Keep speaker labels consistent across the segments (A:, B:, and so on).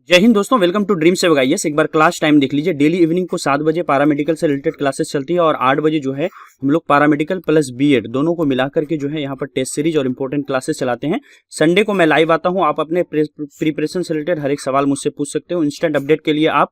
A: जय हिंद दोस्तों, welcome to dream से आईएएस। एक बार क्लास टाइम देख लीजिए। डेली इवनिंग को 7 बजे पैरामेडिकल से रिलेटेड क्लासेस चलती है और 8 बजे जो है हम लोग पैरामेडिकल प्लस बीएड दोनों को मिलाकर के जो है यहाँ पर टेस्ट सीरीज और इंपॉर्टेंट क्लासेस चलाते हैं। संडे को मैं लाइव आता हूँ। आप अपने प्रिपरेशन से रिलेटेड हर एक सवाल मुझसे पूछ सकते हो। इंस्टेंट अपडेट के लिए आप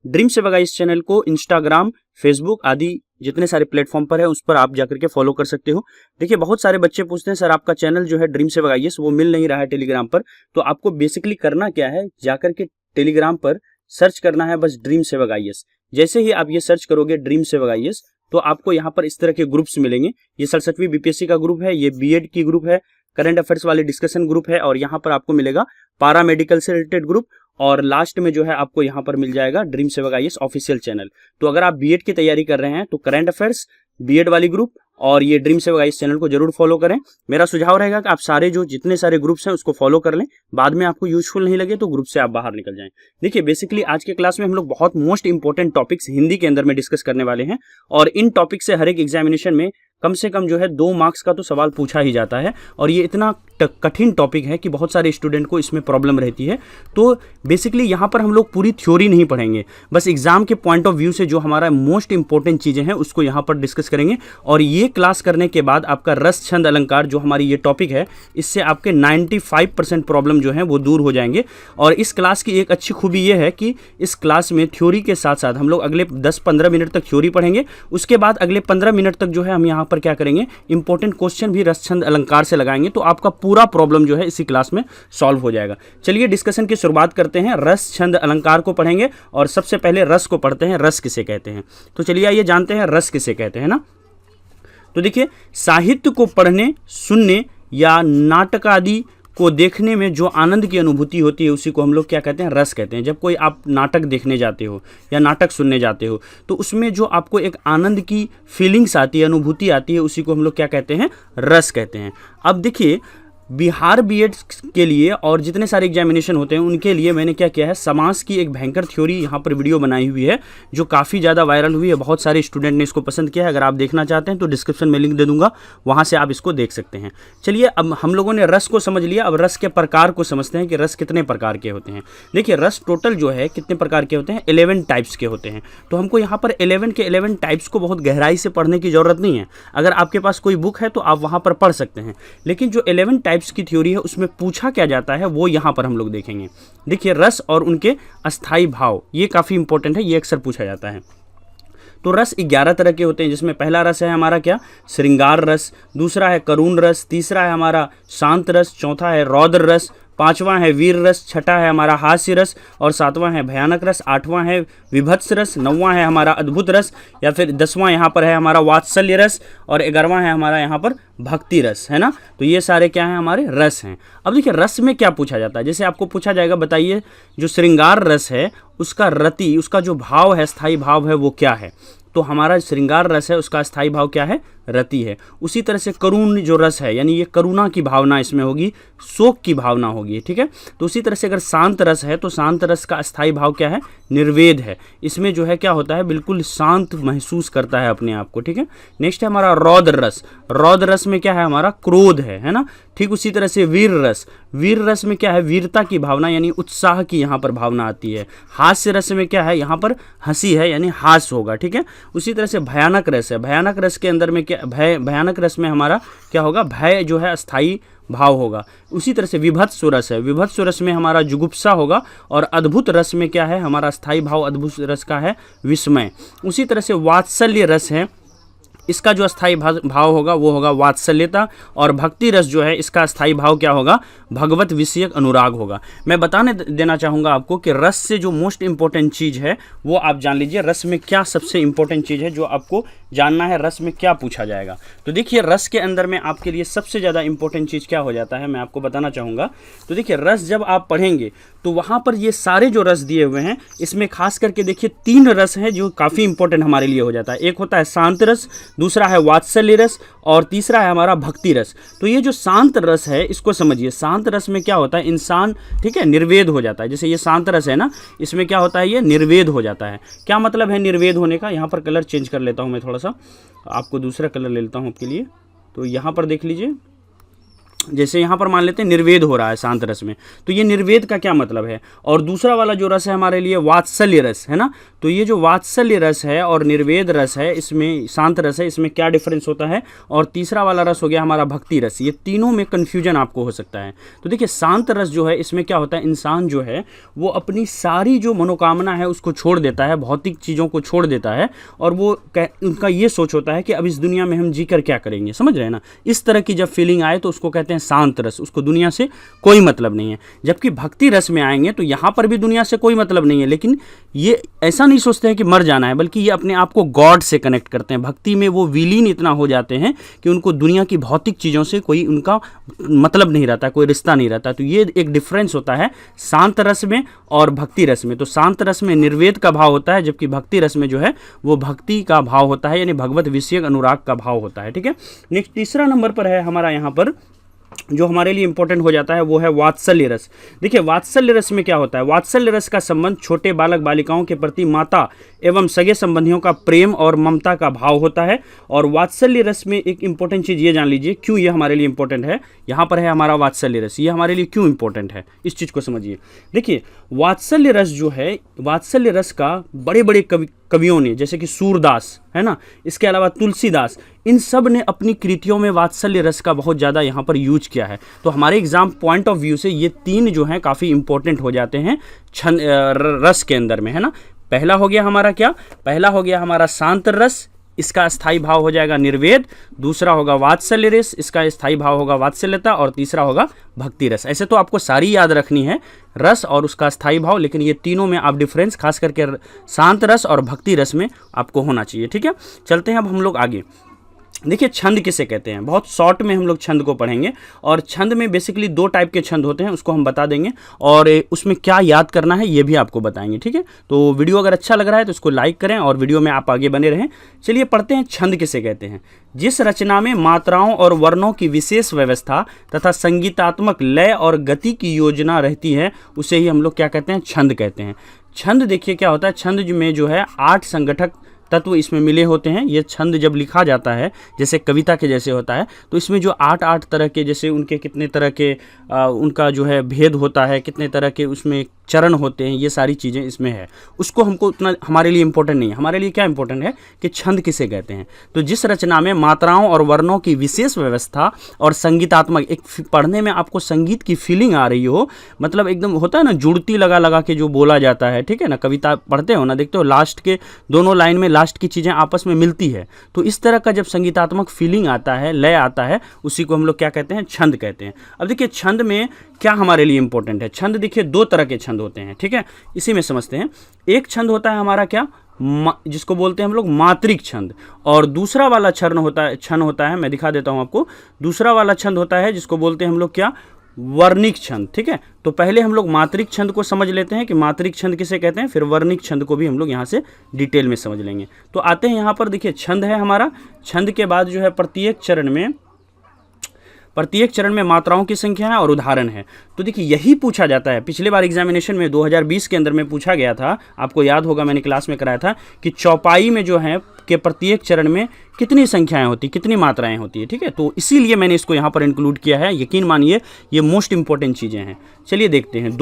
A: ड्रीम से आईएएस चैनल को इंस्टाग्राम, फेसबुक आदि जितने सारे प्लेटफॉर्म पर है उस पर आप जाकर के फॉलो कर सकते हो। देखिए, बहुत सारे बच्चे पूछते हैं सर आपका चैनल जो है ड्रीम से आईएएस वो मिल नहीं रहा है टेलीग्राम पर। तो आपको बेसिकली करना क्या है, जाकर के टेलीग्राम पर सर्च करना है बस ड्रीम सेवक आईएएस। जैसे ही आप ये सर्च करोगे ड्रीम सेवक आईएएस तो आपको यहाँ पर इस तरह के ग्रुप्स मिलेंगे। ये 67वीं बीपीएससी का ग्रुप है, ये बीएड की ग्रुप है, करंट अफेयर्स वाले डिस्कशन ग्रुप है और यहाँ पर आपको मिलेगा पैरामेडिकल से रिलेटेड ग्रुप और लास्ट में जो है आपको यहाँ पर मिल जाएगा ड्रीम सेवक आईएएस ऑफिशियल चैनल। तो अगर आप बीएड की तैयारी कर रहे हैं तो करंट अफेयर्स, बीएड वाली ग्रुप और ये ड्रीम सेवक आईएएस चैनल को जरूर फॉलो करें। मेरा सुझाव रहेगा कि आप सारे जो जितने सारे ग्रुप्स हैं उसको फॉलो कर लें। बाद में आपको यूजफुल नहीं लगे तो ग्रुप से आप बाहर निकल जाएं। देखिए, बेसिकली आज के क्लास में हम लोग बहुत मोस्ट इंपॉर्टेंट टॉपिक्स हिंदी के अंदर में डिस्कस करने वाले हैं और इन टॉपिक से हर एक एग्जामिनेशन में कम से कम जो है 2 मार्क्स का तो सवाल पूछा ही जाता है और ये इतना कठिन टॉपिक है कि बहुत सारे स्टूडेंट को इसमें प्रॉब्लम रहती है। तो बेसिकली यहाँ पर हम लोग पूरी थ्योरी नहीं पढ़ेंगे, बस एग्जाम के पॉइंट ऑफ व्यू से जो हमारा मोस्ट इंपॉर्टेंट चीज़ें हैं उसको यहाँ पर डिस्कस करेंगे। और ये क्लास करने के बाद आपका रस, छंद, अलंकार जो हमारी ये टॉपिक है इससे आपके 95% प्रॉब्लम जो है वो दूर हो जाएंगे। और इस क्लास की एक अच्छी खूबी ये है कि इस क्लास में थ्योरी के साथ साथ हम लोग अगले 10-15 मिनट तक थ्योरी पढ़ेंगे। उसके बाद अगले 15 मिनट तक जो है हम यहाँ पर क्या करेंगे, इंपॉर्टेंट क्वेश्चन भी रस, छंद, अलंकार से लगाएंगे। तो आपका पूरा प्रॉब्लम जो है इसी क्लास में सॉल्व हो जाएगा। चलिए डिस्कशन की शुरुआत करते हैं। रस, छंद, अलंकार को पढ़ेंगे और सबसे पहले रस को पढ़ते हैं। रस किसे कहते हैं? तो चलिए आइए जानते हैं रस किसे कहते हैं ना। तो देखिए, साहित्य को पढ़ने, सुनने या नाटक आदि को देखने में जो आनंद की अनुभूति होती है उसी को हम लोग क्या कहते हैं, रस कहते हैं। जब कोई आप नाटक देखने जाते हो या नाटक सुनने जाते हो तो उसमें जो आपको एक आनंद की फीलिंग्स आती है, अनुभूति आती है, उसी को हम लोग क्या कहते हैं, रस कहते हैं। अब देखिए, बिहार बीएड के लिए और जितने सारे एग्जामिनेशन होते हैं उनके लिए मैंने क्या किया है, समास की एक भयंकर थ्योरी यहाँ पर वीडियो बनाई हुई है जो काफ़ी ज़्यादा वायरल हुई है। बहुत सारे स्टूडेंट ने इसको पसंद किया है। अगर आप देखना चाहते हैं तो डिस्क्रिप्शन में लिंक दे दूंगा, वहाँ से आप इसको देख सकते हैं। चलिए, अब हम लोगों ने रस को समझ लिया, अब रस के प्रकार को समझते हैं कि रस कितने प्रकार के होते हैं। देखिए, रस टोटल जो है कितने प्रकार के होते हैं, 11 टाइप्स के होते हैं। तो हमको यहाँ पर 11 के 11 टाइप्स को बहुत गहराई से पढ़ने की ज़रूरत नहीं है। अगर आपके पास कोई बुक है तो आप वहाँ पर पढ़ सकते हैं, लेकिन जो 11 टाइप्स की थ्योरी है उसमें पूछा क्या जाता है वो यहाँ पर हम लोग देखेंगे। देखिए, रस और उनके अस्थाई भाव, ये काफ़ी इंपॉर्टेंट है, ये अक्सर पूछा जाता है। तो रस 11 तरह के होते हैं, जिसमें पहला रस है हमारा क्या, श्रृंगार रस, दूसरा है करुण रस, तीसरा है हमारा शांत रस, चौथा है रौद्र रस, पांचवां है वीर रस, छठा है हमारा हास्य रस और सातवां है भयानक रस, आठवां है विभत्स रस, नौवां है हमारा अद्भुत रस या फिर 10वां यहाँ पर है हमारा वात्सल्य रस और 11वां है हमारा यहाँ पर भक्ति रस, है ना। तो ये सारे क्या हैं, हमारे रस हैं। अब देखिए, रस में क्या पूछा जाता है, जैसे आपको पूछा जाएगा बताइए जो श्रृंगार रस है उसका रति, उसका जो भाव है, स्थायी भाव है वो क्या है। तो हमारा श्रृंगार रस है उसका स्थायी भाव क्या है, रति है। उसी तरह से करुण जो रस है, यानी ये करुणा की भावना इसमें होगी, शोक की भावना होगी, ठीक है। तो उसी तरह से अगर शांत रस है तो शांत रस का स्थायी भाव क्या है, निर्वेद है। इसमें जो है क्या होता है, बिल्कुल शांत महसूस करता है अपने आप को, ठीक है। नेक्स्ट है हमारा रौद्र रस। रौद्र रस में क्या है, हमारा क्रोध है ना। ठीक उसी तरह से वीर रस, वीर रस में क्या है, वीरता की भावना यानी उत्साह की यहाँ पर भावना आती है। हास्य रस में क्या है, यहाँ पर हंसी है यानी हास्य होगा, ठीक है। उसी तरह से भयानक रस है, भयानक रस के अंदर में क्या, भय, भयानक रस में हमारा क्या होगा, भय जो है अस्थाई भाव होगा। उसी तरह से विभत्स रस है, विभत्स रस में हमारा जुगुप्सा होगा और अद्भुत रस में क्या है, हमारा स्थायी भाव अद्भुत रस का है विस्मय। उसी तरह से वात्सल्य रस है, इसका जो अस्थाई भाव होगा वो होगा वात्सल्यता और भक्ति रस जो है इसका अस्थाई भाव क्या होगा, भगवत विषयक अनुराग होगा। मैं बताने देना चाहूँगा आपको कि रस से जो मोस्ट इंपॉर्टेंट चीज़ है वो आप जान लीजिए। रस में क्या सबसे इंपॉर्टेंट चीज़ है जो आपको जानना है, रस में क्या पूछा जाएगा। तो देखिए, रस के अंदर में आपके लिए सबसे ज़्यादा इंपॉर्टेंट चीज़ क्या हो जाता है, मैं आपको बताना चाहूँगा। तो देखिए, रस जब आप पढ़ेंगे तो वहाँ पर ये सारे जो रस दिए हुए हैं इसमें खास करके देखिए 3 रस हैं जो काफ़ी इंपॉर्टेंट हमारे लिए हो जाता है। एक होता है शांत रस, दूसरा है वात्सल्य रस और तीसरा है हमारा भक्ति रस। तो ये जो शांत रस है इसको समझिए। शांत रस में क्या होता है, इंसान, ठीक है, निर्वेद हो जाता है। जैसे ये शांत रस है ना, इसमें क्या होता है, ये निर्वेद हो जाता है। क्या मतलब है निर्वेद होने का, यहाँ पर कलर चेंज कर लेता हूँ मैं, थोड़ा सा आपको दूसरा कलर ले लेता हूँ आपके लिए। तो यहाँ पर देख लीजिए, जैसे यहाँ पर मान लेते हैं निर्वेद हो रहा है शांत रस में, तो ये निर्वेद का क्या मतलब है। और दूसरा वाला जो रस है हमारे लिए वात्सल्य रस है ना, तो ये जो वात्सल्य रस है और निर्वेद रस है, इसमें शांत रस है, इसमें क्या डिफरेंस होता है। और तीसरा वाला रस हो गया हमारा भक्ति रस। ये तीनों में कन्फ्यूजन आपको हो सकता है। तो देखिए शांत रस जो है इसमें क्या होता है, इंसान जो है वो अपनी सारी जो मनोकामना है उसको छोड़ देता है, भौतिक चीज़ों को छोड़ देता है, और वो उनका ये सोच होता है कि अब इस दुनिया में हम जीकर क्या करेंगे, समझ रहे हैं ना। इस तरह की जब फीलिंग आए तो उसको कहते हैं शांत रस, उसको दुनिया से कोई मतलब नहीं है। जबकि भक्ति रस में आएंगे तो यहाँ पर भी दुनिया से कोई मतलब नहीं है, लेकिन ये ऐसा नहीं सोचते हैं कि मर जाना है, बल्कि ये अपने आप को गॉड से कनेक्ट करते हैं। भक्ति में वो विलीन इतना हो जाते हैं कि उनको दुनिया की भौतिक चीज़ों से कोई उनका मतलब नहीं रहता, कोई रिश्ता नहीं रहता। तो ये एक डिफरेंस होता है शांत रस में और भक्ति रस में। तो शांत रस में निर्वेद का भाव होता है, जबकि भक्ति रस में जो है वो भक्ति का भाव होता है, यानी भगवत विषयक अनुराग का भाव होता है। ठीक है, नेक्स्ट तीसरा नंबर पर है हमारा यहाँ पर जो हमारे लिए इंपॉर्टेंट हो जाता है वो है वात्सल्य रस। देखिए वात्सल्य रस में क्या होता है, वात्सल्य रस का संबंध छोटे बालक बालिकाओं के प्रति माता एवं सगे संबंधियों का प्रेम और ममता का भाव होता है। और वात्सल्य रस में एक इंपॉर्टेंट चीज़ ये जान लीजिए क्यों ये हमारे लिए इंपॉर्टेंट है। यहाँ पर है हमारा वात्सल्य रस, ये हमारे लिए क्यों इंपॉर्टेंट है, इस चीज़ को समझिए। देखिए वात्सल्य रस जो है, वात्सल्य रस का बड़े बड़े कवियों ने, जैसे कि सूरदास है ना, इसके अलावा तुलसीदास, इन सब ने अपनी कृतियों में वात्सल्य रस का बहुत ज़्यादा यहाँ पर यूज किया है। तो हमारे एग्जाम पॉइंट ऑफ व्यू से ये तीन जो हैं काफ़ी इंपॉर्टेंट हो जाते हैं छंद रस के अंदर में, है ना। पहला हो गया हमारा क्या, पहला हो गया हमारा शांत रस, इसका स्थायी भाव हो जाएगा निर्वेद। दूसरा होगा वात्सल्य रस, इसका स्थायी भाव होगा वात्सल्यता। और तीसरा होगा भक्ति रस। ऐसे तो आपको सारी याद रखनी है, रस और उसका स्थायी भाव, लेकिन ये तीनों में आप डिफरेंस खास करके शांत रस और भक्ति रस में आपको होना चाहिए। ठीक है, चलते हैं अब हम लोग आगे। देखिए छंद किसे कहते हैं, बहुत शॉर्ट में हम लोग छंद को पढ़ेंगे। और छंद में बेसिकली दो टाइप के छंद होते हैं, उसको हम बता देंगे, और उसमें क्या याद करना है ये भी आपको बताएंगे। ठीक है, तो वीडियो अगर अच्छा लग रहा है तो इसको लाइक करें और वीडियो में आप आगे बने रहें। चलिए पढ़ते हैं छंद किसे कहते हैं। जिस रचना में मात्राओं और वर्णों की विशेष व्यवस्था तथा संगीतात्मक लय और गति की योजना रहती है, उसे ही हम लोग क्या कहते हैं, छंद कहते हैं। छंद देखिए क्या होता है, छंद में जो है 8 संगठक तत्व इसमें मिले होते हैं। ये छंद जब लिखा जाता है जैसे कविता के जैसे होता है, तो इसमें जो 8 तरह के, जैसे उनके कितने तरह के उनका जो है भेद होता है, कितने तरह के उसमें चरण होते हैं, ये सारी चीज़ें इसमें है। उसको हमको उतना हमारे लिए इंपॉर्टेंट नहीं है। हमारे लिए क्या इंपॉर्टेंट है कि छंद किसे कहते हैं। तो जिस रचना में मात्राओं और वर्णों की विशेष व्यवस्था और संगीतात्मक, एक पढ़ने में आपको संगीत की फीलिंग आ रही हो, मतलब एकदम होता है ना जुड़ती लगा लगा के जो बोला जाता है, ठीक है ना, कविता पढ़ते हो ना, देखते हो लास्ट के दोनों लाइन में लास्ट की चीज़ें आपस में मिलती है। तो इस तरह का जब संगीतात्मक फीलिंग आता है, लय आता है, उसी को हम लोग क्या कहते हैं, छंद कहते हैं। अब देखिए छंद में क्या हमारे लिए इंपॉर्टेंट है। छंद देखिए 2 तरह के छंद होते हैं, ठीक है, इसी में समझते हैं। एक छंद होता है हमारा क्या, जिसको बोलते हैं हम लोग मात्रिक छंद, और दूसरा वाला छंद होता है, मैं दिखा देता हूं आपको। दूसरा वाला छंद होता है जिसको बोलते हैं हम लोग क्या, वर्णिक छंद। ठीक है, तो पहले हम लोग मात्रिक छंद को समझ लेते हैं कि मात्रिक छंद किसे कहते हैं, फिर वर्णिक छंद को भी हम लोग यहाँ से डिटेल में समझ लेंगे। तो आते हैं यहाँ पर, देखिए छंद है हमारा। छंद के बाद जो है प्रत्येक चरण में मात्राओं की संख्या है और उदाहरण है। तो देखिए यही पूछा जाता है, पिछले बार एग्जामिनेशन में 2020 के अंदर में पूछा गया था, आपको याद होगा मैंने क्लास में कराया था कि चौपाई में जो है कि प्रत्येक चरण में कितनी संख्याएं होती, कितनी मात्राएं होती है। ठीक है, तो इसीलिए मैंने इसको यहाँ पर इंक्लूड किया है। यकीन मानिए ये मोस्ट इंपॉर्टेंट चीज़ें हैं। चलिए देखते हैं।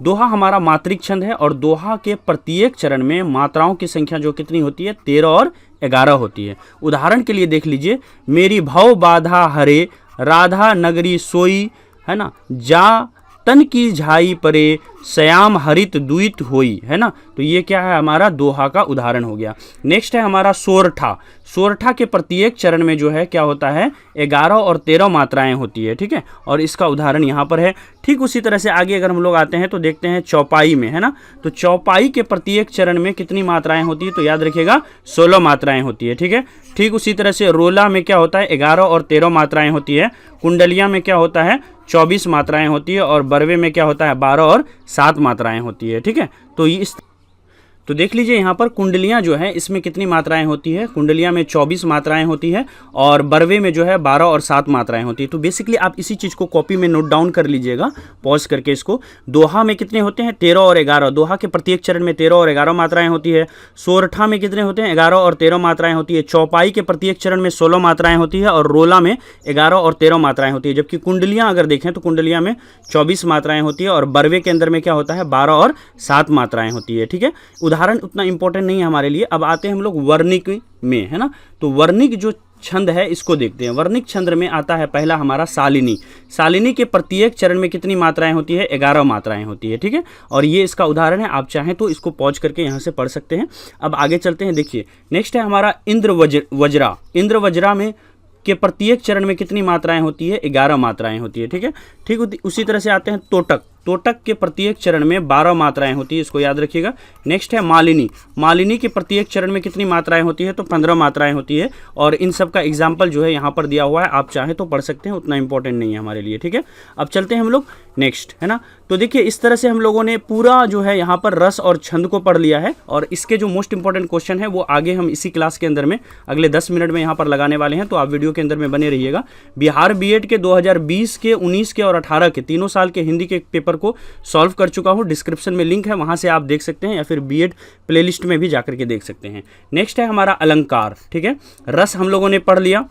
A: दोहा हमारा मात्रिक छंद है, और दोहा के प्रत्येक चरण में मात्राओं की संख्या जो कितनी होती है, 13 और 11 होती है। उदाहरण के लिए देख लीजिए, मेरी भव बाधा हरे राधा नगरी सोई, है ना, जा तन की झाई परे श्याम हरित दुईत होई, है ना। तो ये क्या है, हमारा दोहा का उदाहरण हो गया। नेक्स्ट है हमारा सोरठा के प्रत्येक चरण में जो है क्या होता है, 11 और 13 मात्राएं होती है। ठीक है, और इसका उदाहरण यहाँ पर है। ठीक उसी तरह से आगे अगर हम लोग आते हैं तो देखते हैं चौपाई में, है ना। तो चौपाई के प्रत्येक चरण में कितनी मात्राएं होती है, तो याद रखिएगा 16 मात्राएं होती है। ठीक है, ठीक उसी तरह से रोला में क्या होता है, 11 और 13 मात्राएं होती है। कुंडलिया में क्या होता है, 24 मात्राएं होती है। और बरवे में क्या होता है, 12 और 7 मात्राएं होती है। ठीक है, तो देख लीजिए यहाँ पर कुंडलियाँ जो है इसमें कितनी मात्राएं होती है, कुंडलियाँ में 24 मात्राएं होती है और बरवे में जो है 12 और 7 मात्राएं होती है। तो बेसिकली आप इसी चीज़ को कॉपी में नोट डाउन कर लीजिएगा पॉज करके इसको। दोहा में कितने होते हैं, 13 और 11। दोहा के प्रत्येक चरण में 13 और 11 मात्राएं होती है। सोरठा में कितने होते हैं, 11 और 13 मात्राएं होती है। चौपाई के प्रत्येक चरण में 16 मात्राएं होती है और रोला में 11 और 13 मात्राएं होती है। जबकि कुंडलियाँ अगर देखें तो कुंडलियाँ में 24 मात्राएं होती है और बरवे के अंदर में क्या होता है, 12 और 7 मात्राएं होती है। ठीक है, उदाहरण उतना इंपॉर्टेंट नहीं है हमारे लिए। अब आते हैं हम लोग वर्णिक में, है ना। तो वर्णिक जो छंद है इसको देखते हैं। वर्णिक छंद में आता है पहला हमारा शालिनी। शालिनी के प्रत्येक चरण में कितनी मात्राएं होती है, 11 मात्राएं होती है। ठीक है, और ये इसका उदाहरण है। आप चाहें तो इसको पॉज करके यहाँ से पढ़ सकते हैं। अब आगे चलते हैं, देखिए नेक्स्ट है हमारा इंद्र वज्रा। इंद्र वज्रा में के प्रत्येक चरण में कितनी मात्राएं होती है, 11 मात्राएं होती है। ठीक है, ठीक उसी तरह से आते हैं तोटक। तोटक के प्रत्येक चरण में 12 मात्राएं होती है, इसको याद रखिएगा। नेक्स्ट है मालिनी। मालिनी के प्रत्येक चरण में कितनी मात्राएं होती है, तो 15 मात्राएं होती है। और इन सब का एग्जाम्पल जो है यहाँ पर दिया हुआ है, आप चाहें तो पढ़ सकते हैं, उतना इंपॉर्टेंट नहीं है हमारे लिए। ठीक है, अब चलते हैं हम लोग नेक्स्ट, है ना। तो देखिए इस तरह से हम लोगों ने पूरा जो है यहाँ पर रस और छंद को पढ़ लिया है। और इसके जो मोस्ट इंपॉर्टेंट क्वेश्चन है वो आगे हम इसी क्लास के अंदर में अगले 10 मिनट में यहाँ पर लगाने वाले हैं, तो आप वीडियो के अंदर में बने रहिएगा। बिहार बीएड के 2020 के, 19 के और 18 के तीनों साल के हिंदी के पेपर को सॉल्व कर चुका हूँ। डिस्क्रिप्शन में लिंक है, वहाँ से आप देख सकते हैं, या फिर बीएड प्लेलिस्ट में भी जाकर के देख सकते हैं। नेक्स्ट है हमारा अलंकार। ठीक है, रस हम लोगों ने पढ़ लिया,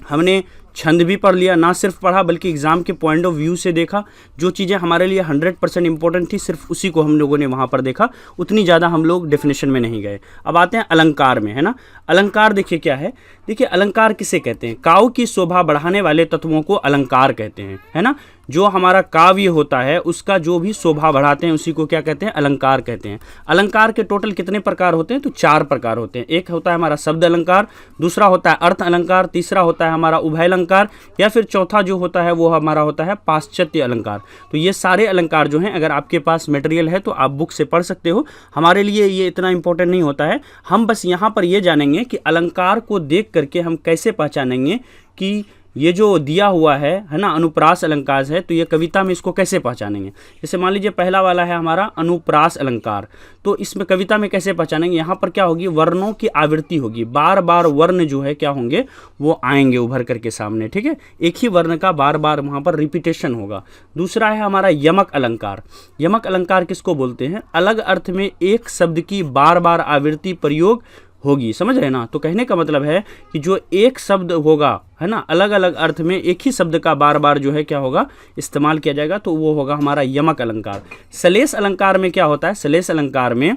A: हमने छंद भी पढ़ लिया। ना सिर्फ पढ़ा बल्कि एग्जाम के पॉइंट ऑफ व्यू से देखा। जो चीज़ें हमारे लिए 100% इंपॉर्टेंट थी सिर्फ उसी को हम लोगों ने वहाँ पर देखा, उतनी ज़्यादा हम लोग डेफिनेशन में नहीं गए। अब आते हैं अलंकार में, है ना। अलंकार देखिए क्या है, देखिए अलंकार किसे कहते हैं, काव्य की शोभा बढ़ाने वाले तत्वों को अलंकार कहते हैं, है ना। जो हमारा काव्य होता है उसका जो भी शोभा बढ़ाते हैं उसी को क्या कहते हैं, अलंकार कहते हैं। अलंकार के टोटल कितने प्रकार होते हैं, तो 4 प्रकार होते हैं। एक होता है हमारा शब्द अलंकार, दूसरा होता है अर्थ अलंकार, तीसरा होता है हमारा उभय अलंकार, या फिर चौथा जो होता है वो हमारा होता है पाश्चात्य अलंकार। तो ये सारे अलंकार जो हैं, अगर आपके पास मटेरियल है तो आप बुक से पढ़ सकते हो। हमारे लिए ये इतना इंपॉर्टेंट नहीं होता है। हम बस यहाँ पर ये जानेंगे कि अलंकार को देख करके हम कैसे पहचानेंगे कि ये जो दिया हुआ है ना, अनुप्रास अलंकार है, तो ये कविता में इसको कैसे पहचानेंगे। जैसे मान लीजिए पहला वाला है हमारा अनुप्रास अलंकार, तो इसमें कविता में कैसे पहचानेंगे, यहाँ पर क्या होगी, वर्णों की आवृत्ति होगी। बार बार वर्ण जो है क्या होंगे, वो आएंगे उभर करके सामने। ठीक है, एक ही वर्ण का बार बार वहाँ पर रिपीटेशन होगा। दूसरा है हमारा यमक अलंकार। यमक अलंकार किसको बोलते हैं, अलग अर्थ में एक शब्द की बार बार आवृत्ति प्रयोग होगी, समझ रहे ना। तो कहने का मतलब है कि जो एक शब्द होगा, है ना, अलग अलग अर्थ में एक ही शब्द का बार बार जो है क्या होगा, इस्तेमाल किया जाएगा, तो वो होगा हमारा यमक अलंकार। सलेश अलंकार में क्या होता है, सलेश अलंकार में,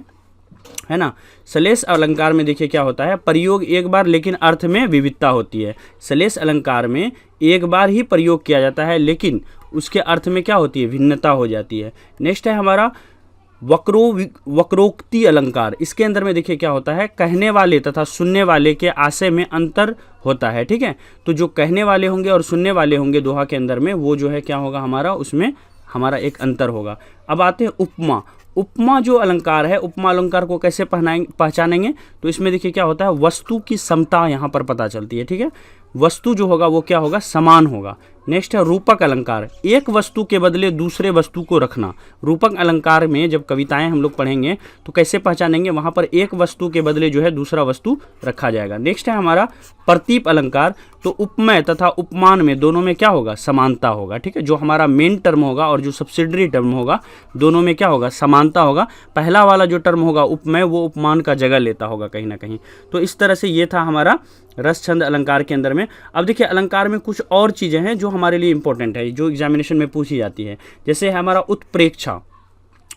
A: है ना, सलेश अलंकार में देखिए क्या होता है, प्रयोग एक बार लेकिन अर्थ में विविधता होती है। सलेश अलंकार में एक बार ही प्रयोग किया जाता है लेकिन उसके अर्थ में क्या होती है, भिन्नता हो जाती है। नेक्स्ट है हमारा वक्रोक्ति अलंकार। इसके अंदर में देखिए क्या होता है, कहने वाले तथा सुनने वाले के आशय में अंतर होता है। ठीक है, तो जो कहने वाले होंगे और सुनने वाले होंगे दोहा के अंदर में, वो जो है क्या होगा हमारा, उसमें हमारा एक अंतर होगा। अब आते हैं उपमा। उपमा जो अलंकार है, उपमा अलंकार को कैसे पहचानेंगे, तो इसमें देखिए क्या होता है, वस्तु की समता यहाँ पर पता चलती है। ठीक है, वस्तु जो होगा वो क्या होगा, समान होगा। नेक्स्ट है रूपक अलंकार। एक वस्तु के बदले दूसरे वस्तु को रखना। रूपक अलंकार में जब कविताएं हम लोग पढ़ेंगे तो कैसे पहचानेंगे, वहाँ पर एक वस्तु के बदले जो है दूसरा वस्तु रखा जाएगा। नेक्स्ट है हमारा प्रतीप अलंकार। तो उपमेय तथा उपमान में दोनों में क्या होगा, समानता होगा। ठीक है, जो हमारा मेन टर्म होगा और जो सब्सिडरी टर्म होगा, दोनों में क्या होगा, समानता होगा। पहला वाला जो टर्म होगा उपमेय, वो उपमान का जगह लेता होगा कहीं ना कहीं। तो इस तरह से ये था हमारा रस छंद अलंकार के अंदर में। अब देखिए अलंकार में कुछ और चीज़ें हैं जो हमारे लिए इंपॉर्टेंट है, जो एग्जामिनेशन में पूछी जाती है। जैसे हमारा उत्प्रेक्षा,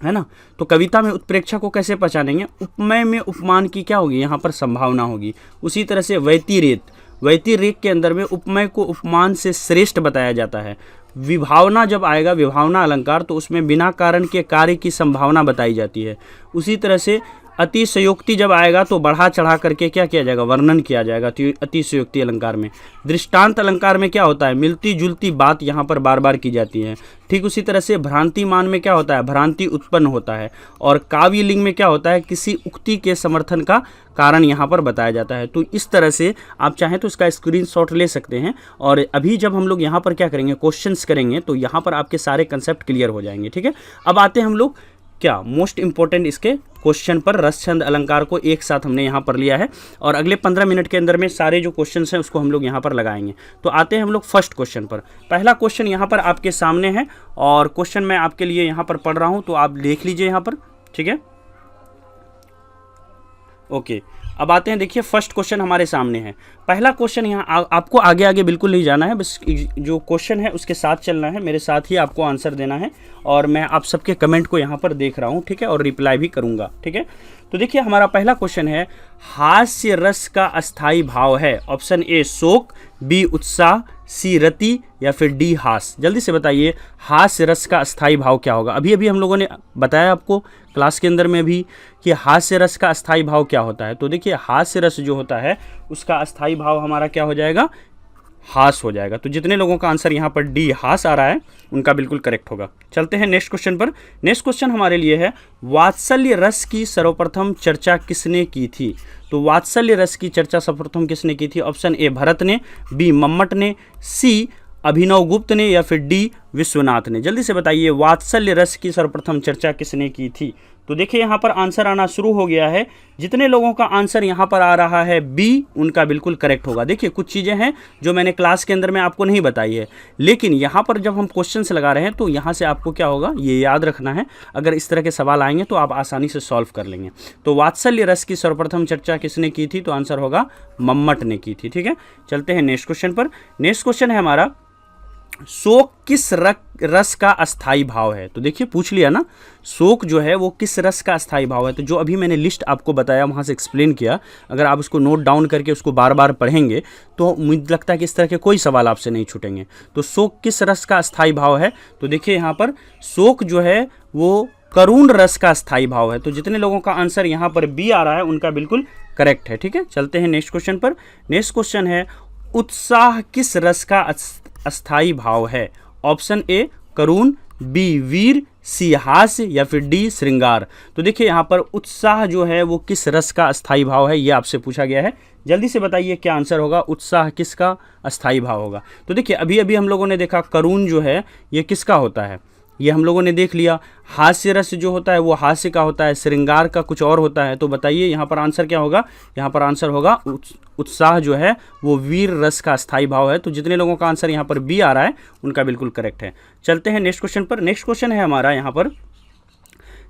A: है ना, तो कविता में उत्प्रेक्षा को कैसे पहचानेंगे, उपमेय में उपमान की क्या होगी, यहाँ पर संभावना होगी। उसी तरह से व्यतिरेक, व्यतिरेक के अंदर में उपमेय को उपमान से श्रेष्ठ बताया जाता है। विभावना जब आएगा, विभावना अलंकार, तो उसमें बिना कारण के कार्य की संभावना बताई जाती है। उसी तरह से अतिशयोक्ति जब आएगा तो बढ़ा चढ़ा करके क्या किया जाएगा, वर्णन किया जाएगा अतिशयोक्ति अलंकार में। दृष्टांत अलंकार में क्या होता है, मिलती जुलती बात यहाँ पर बार बार की जाती है। ठीक उसी तरह से भ्रांतिमान में क्या होता है, भ्रांति उत्पन्न होता है। और काव्य लिंग में क्या होता है, किसी उक्ति के समर्थन का कारण यहाँ पर बताया जाता है। तो इस तरह से आप चाहें तो इसका स्क्रीनशॉट ले सकते हैं। और अभी जब हम लोग यहाँ पर क्या करेंगे, क्वेश्चंस करेंगे, तो यहाँ पर आपके सारे कंसेप्ट क्लियर हो जाएंगे। ठीक है, अब आते हैं हम लोग क्या, मोस्ट इंपॉर्टेंट इसके क्वेश्चन पर रस छंद अलंकार को एक साथ हमने यहाँ पर लिया है और अगले 15 मिनट के अंदर में सारे जो क्वेश्चन हैं उसको हम लोग यहाँ पर लगाएंगे। तो आते हैं हम लोग फर्स्ट क्वेश्चन पर। पहला क्वेश्चन यहाँ पर आपके सामने है और क्वेश्चन मैं आपके लिए यहाँ पर पढ़ रहा हूँ, तो आप देख लीजिए यहाँ पर, ठीक है। ओके, अब आते हैं, देखिए फर्स्ट क्वेश्चन हमारे सामने है। पहला क्वेश्चन यहाँ आपको आगे आगे बिल्कुल नहीं जाना है, बस जो क्वेश्चन है उसके साथ चलना है, मेरे साथ ही आपको आंसर देना है और मैं आप सबके कमेंट को यहाँ पर देख रहा हूँ, ठीक है, और रिप्लाई भी करूँगा, ठीक है। तो देखिए हमारा पहला क्वेश्चन है, हास्य रस का अस्थाई भाव है। ऑप्शन ए शोक, बी उत्साह, सी रति या फिर डी हास। जल्दी से बताइए हास्य रस का अस्थाई भाव क्या होगा। अभी अभी हम लोगों ने बताया आपको क्लास के अंदर में भी कि हास्य रस का अस्थाई भाव क्या होता है। तो देखिए हास्य रस जो होता है उसका अस्थाई भाव हमारा क्या हो जाएगा, हास हो जाएगा। तो जितने लोगों का आंसर यहाँ पर डी हास आ रहा है उनका बिल्कुल करेक्ट होगा। चलते हैं नेक्स्ट क्वेश्चन पर। नेक्स्ट क्वेश्चन हमारे लिए है, वात्सल्य रस की सर्वप्रथम चर्चा किसने की थी। तो वात्सल्य रस की चर्चा सर्वप्रथम किसने की थी। ऑप्शन ए भरत ने, बी मम्मट ने, सी अभिनव गुप्त ने या फिर डी विश्वनाथ ने। जल्दी से बताइए वात्सल्य रस की सर्वप्रथम चर्चा किसने की थी। तो देखिए यहाँ पर आंसर आना शुरू हो गया है। जितने लोगों का आंसर यहाँ पर आ रहा है बी, उनका बिल्कुल करेक्ट होगा। देखिए कुछ चीज़ें हैं जो मैंने क्लास के अंदर में आपको नहीं बताई है, लेकिन यहाँ पर जब हम क्वेश्चंस लगा रहे हैं तो यहाँ से आपको क्या होगा ये याद रखना है। अगर इस तरह के सवाल आएंगे तो आप आसानी से सॉल्व कर लेंगे। तो वात्सल्य रस की सर्वप्रथम चर्चा किसने की थी, तो आंसर होगा मम्मट ने की थी, ठीक है। चलते हैं नेक्स्ट क्वेश्चन पर। नेक्स्ट क्वेश्चन है हमारा, शोक किस रस का अस्थाई भाव है। तो देखिए पूछ लिया ना, शोक जो है वो किस रस का अस्थाई भाव है। तो जो अभी मैंने लिस्ट आपको बताया वहाँ से एक्सप्लेन किया, अगर आप उसको नोट डाउन करके उसको बार बार पढ़ेंगे तो मुझे लगता है कि इस तरह के कोई सवाल आपसे नहीं छूटेंगे। तो शोक किस रस का अस्थाई भाव है। तो देखिए यहाँ पर शोक जो है वो करुण रस का अस्थाई भाव है। तो जितने लोगों का आंसर यहाँ पर बी आ रहा है उनका बिल्कुल करेक्ट है, ठीक है। चलते हैं नेक्स्ट क्वेश्चन पर। नेक्स्ट क्वेश्चन है, उत्साह किस रस का अस्थाई भाव है। ऑप्शन ए करुण, बी वीर, सी हास्य या फिर डी श्रृंगार। तो देखिए यहाँ पर उत्साह जो है वो किस रस का अस्थाई भाव है, ये आपसे पूछा गया है। जल्दी से बताइए क्या आंसर होगा, उत्साह किसका अस्थाई भाव होगा। तो देखिए अभी अभी हम लोगों ने देखा करुण जो है ये किसका होता है, ये हम लोगों ने देख लिया। हास्य रस जो होता है वो हास्य का होता है, श्रृंगार का कुछ और होता है। तो बताइए यहाँ पर आंसर क्या होगा। यहाँ पर आंसर होगा उत्साह जो है वो वीर रस का अस्थाई भाव है। तो जितने लोगों का आंसर यहाँ पर बी आ रहा है उनका बिल्कुल करेक्ट है। चलते हैं नेक्स्ट क्वेश्चन पर। नेक्स्ट क्वेश्चन है हमारा यहाँ पर,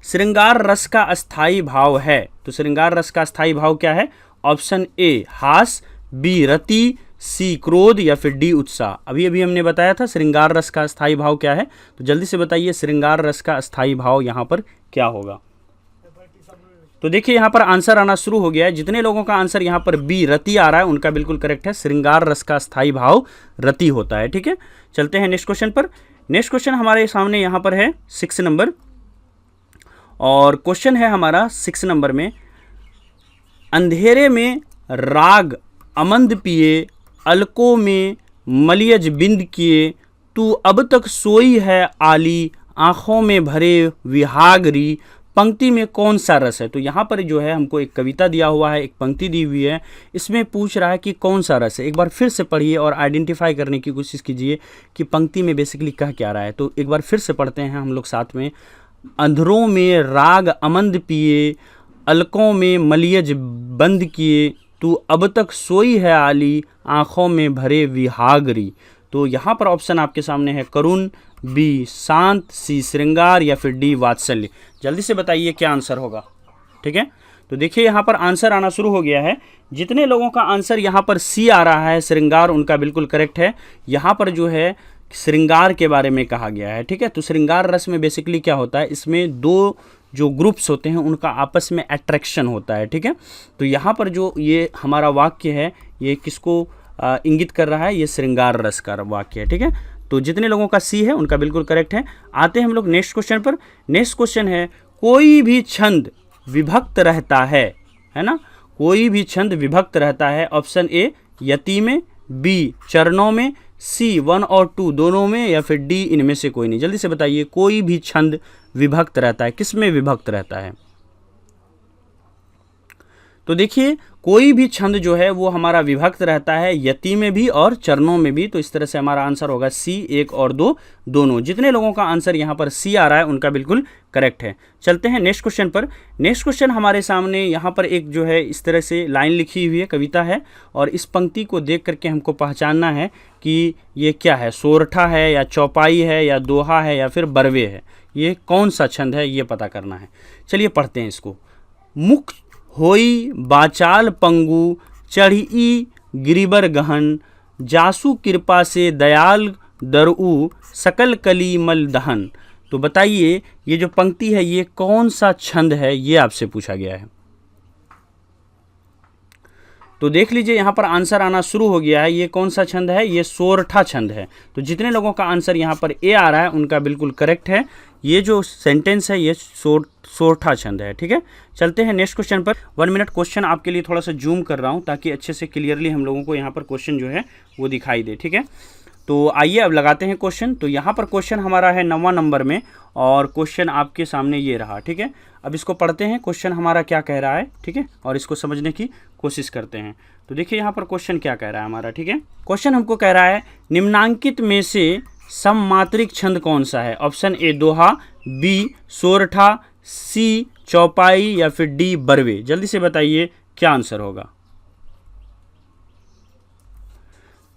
A: श्रृंगार रस का अस्थाई भाव है। तो श्रृंगार रस का अस्थाई भाव क्या है। ऑप्शन ए हास, बी रति, सी क्रोध या फिर डी उत्साह। अभी अभी हमने बताया था श्रृंगार रस का अस्थाई भाव क्या है। तो जल्दी से बताइए श्रृंगार रस का अस्थाई भाव यहाँ पर क्या होगा। तो देखिए यहाँ पर आंसर आना शुरू हो गया है। जितने लोगों का आंसर यहाँ पर बी रति आ रहा है उनका बिल्कुल करेक्ट है। श्रृंगार रस का अस्थाई भाव रति होता है, ठीक है। चलते हैं नेक्स्ट क्वेश्चन पर। नेक्स्ट क्वेश्चन हमारे सामने यहाँ पर है 6 नंबर और क्वेश्चन है हमारा 6 नंबर में, अंधेरे में राग अमंद पिए, अलकों में मलियज बिंद किए, तू अब तक सोई है आली, आँखों में भरे विहागरी, पंक्ति में कौन सा रस है। तो यहाँ पर जो है हमको एक कविता दिया हुआ है, एक पंक्ति दी हुई है, इसमें पूछ रहा है कि कौन सा रस है। एक बार फिर से पढ़िए और आइडेंटिफाई करने की कोशिश कीजिए कि पंक्ति में बेसिकली कह क्या रहा है। तो एक बार फिर से पढ़ते हैं हम लोग साथ में। अंधरों में राग अमंद पिए, अलकों में मलियज बंद किए, तू अब तक सोई है आली, आँखों में भरे विहागरी। तो यहाँ पर ऑप्शन आपके सामने है करुण, बी शांत, सी श्रृंगार या फिर डी वात्सल्य। जल्दी से बताइए क्या आंसर होगा, ठीक है। तो देखिए यहाँ पर आंसर आना शुरू हो गया है। जितने लोगों का आंसर यहाँ पर सी आ रहा है श्रृंगार, उनका बिल्कुल करेक्ट है। यहाँ पर जो है श्रृंगार के बारे में कहा गया है, ठीक है। तो श्रृंगार रस में बेसिकली क्या होता है, इसमें दो जो ग्रुप्स होते हैं उनका आपस में अट्रैक्शन होता है, ठीक है। तो यहाँ पर जो ये हमारा वाक्य है ये किसको इंगित कर रहा है, ये श्रृंगार रस का वाक्य है, ठीक है। तो जितने लोगों का सी है उनका बिल्कुल करेक्ट है। आते हैं हम लोग नेक्स्ट क्वेश्चन पर। नेक्स्ट क्वेश्चन है, कोई भी छंद विभक्त रहता है ना, कोई भी छंद विभक्त रहता है। ऑप्शन ए यति में, बी चरणों में, सी 1 और 2 दोनों में या फिर डी इनमें से कोई नहीं। जल्दी से बताइए कोई भी छंद विभक्त रहता है, किस में विभक्त रहता है। तो देखिए कोई भी छंद जो है वो हमारा विभक्त रहता है यति में भी और चरणों में भी, तो इस तरह से हमारा आंसर होगा सी 1 और 2 दोनों। जितने लोगों का आंसर यहाँ पर सी आ रहा है उनका बिल्कुल करेक्ट है। चलते हैं नेक्स्ट क्वेश्चन पर। नेक्स्ट क्वेश्चन हमारे सामने यहाँ पर एक जो है इस तरह से लाइन लिखी हुई है, कविता है, और इस पंक्ति को देख करके हमको पहचानना है कि ये क्या है, सोरठा है या चौपाई है या दोहा है या फिर बरवे है, ये कौन सा छंद है ये पता करना है। चलिए पढ़ते हैं इसको। मुख होई बाचाल पंगु चढ़ी गिरिबर गहन, जासु कृपा से दयाल दरऊ सकल कली मल दहन। तो बताइए ये जो पंक्ति है ये कौन सा छंद है, ये आपसे पूछा गया है। तो देख लीजिए यहाँ पर आंसर आना शुरू हो गया है। ये कौन सा छंद है, ये सोरठा छंद है। तो जितने लोगों का आंसर यहाँ पर ए आ रहा है उनका बिल्कुल करेक्ट है। ये जो सेंटेंस है ये सोरठा छंद है। ठीक है, चलते हैं नेक्स्ट क्वेश्चन पर। 1 मिनट क्वेश्चन आपके लिए थोड़ा सा जूम कर रहा हूँ ताकि अच्छे से क्लियरली हम लोगों को यहाँ पर क्वेश्चन जो है वो दिखाई दे। ठीक है, तो आइए अब लगाते हैं क्वेश्चन। तो यहाँ पर क्वेश्चन हमारा है 9वां नंबर में और क्वेश्चन आपके सामने ये रहा। ठीक है, अब इसको पढ़ते हैं, क्वेश्चन हमारा क्या कह रहा है। ठीक है, और इसको समझने की कोशिश करते हैं। तो देखिए यहाँ पर क्वेश्चन क्या कह रहा है हमारा। ठीक है, क्वेश्चन हमको कह रहा है निम्नांकित में से सममात्रिक छंद कौन सा है। ऑप्शन ए दोहा, बी सोरठा, सी चौपाई या फिर डी बरवे। जल्दी से बताइए क्या आंसर होगा।